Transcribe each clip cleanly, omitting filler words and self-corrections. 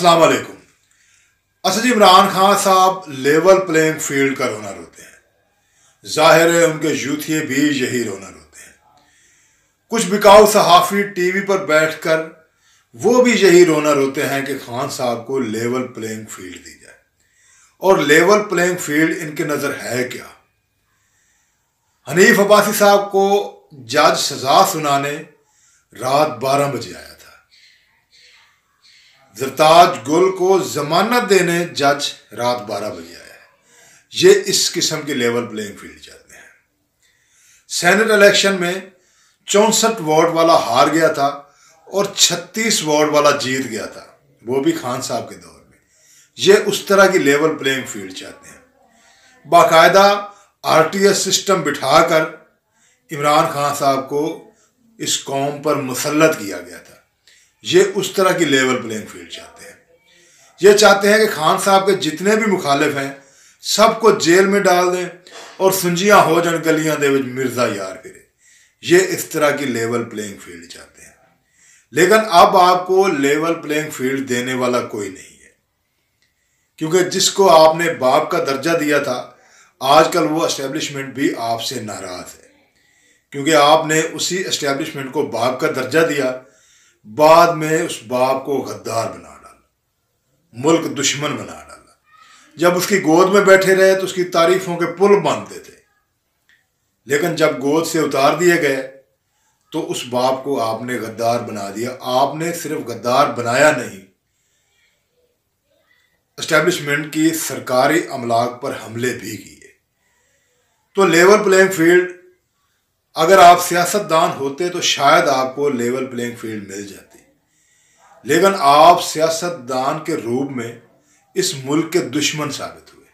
अस्सलाम वालेकुम। असद इमरान खान साहब लेवल प्लेइंग फील्ड का रोनर होते हैं। जाहिर है उनके यूथिये भी यही रोनर होते हैं। कुछ बिकाऊ सहाफ़ी टीवी पर बैठकर वो भी यही रोनर होते हैं कि खान साहब को लेवल प्लेइंग फील्ड दी जाए। और लेवल प्लेइंग फील्ड इनके नज़र है क्या? हनीफ अब्बासी साहब को जज सजा सुनाने रात 12 बजे आया था। जरताज गुल को जमानत देने जज रात 12 बजे आया है। ये इस किस्म की लेवल प्लेइंग फील्ड चाहते हैं। सेनेट इलेक्शन में 64 वार्ड वाला हार गया था और 36 वार्ड वाला जीत गया था, वो भी खान साहब के दौर में। ये उस तरह की लेवल प्लेइंग फील्ड चाहते हैं। बाकायदा RTS सिस्टम बिठाकर इमरान खान साहब को इस कौम पर मुसल्लत किया गया था। ये उस तरह की लेवल प्लेइंग फील्ड चाहते हैं। ये चाहते हैं कि खान साहब के जितने भी मुखालिफ हैं सबको जेल में डाल दें और सुंजियां हो जान गलियां दे विच मिर्जा यार फिरे। ये इस तरह की लेवल प्लेइंग फील्ड चाहते हैं। लेकिन अब आपको लेवल प्लेइंग फील्ड देने वाला कोई नहीं है, क्योंकि जिसको आपने बाप का दर्जा दिया था आजकल वो एस्टेब्लिशमेंट भी आपसे नाराज है, क्योंकि आपने उसी एस्टेब्लिशमेंट को बाप का दर्जा दिया, बाद में उस बाप को गद्दार बना डाला, मुल्क दुश्मन बना डाला। जब उसकी गोद में बैठे रहे तो उसकी तारीफों के पुल बांधते थे, लेकिन जब गोद से उतार दिए गए तो उस बाप को आपने गद्दार बना दिया। आपने सिर्फ गद्दार बनाया नहीं, एस्टेब्लिशमेंट की सरकारी अमलाक पर हमले भी किए। तो लेवल प्लेइंग फील्ड, अगर आप सियासतदान होते तो शायद आपको लेवल प्लेइंग फील्ड मिल जाती, लेकिन आप सियासतदान के रूप में इस मुल्क के दुश्मन साबित हुए।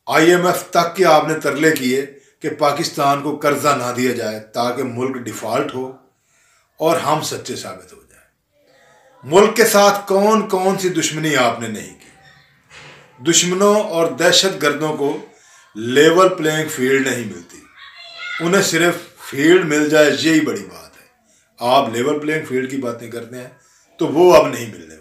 IMF तक के आपने तरले किए कि पाकिस्तान को कर्जा ना दिया जाए ताकि मुल्क डिफॉल्ट हो और हम सच्चे साबित हो जाए। मुल्क के साथ कौन कौन सी दुश्मनी आपने नहीं की। दुश्मनों और दहशत गर्दों को लेवल प्लेइंग फील्ड नहीं मिलती, उन्हें सिर्फ फील्ड मिल जाए यही बड़ी बात है। आप लेवल प्लेइंग फील्ड की बातें करते हैं तो वो अब नहीं मिलने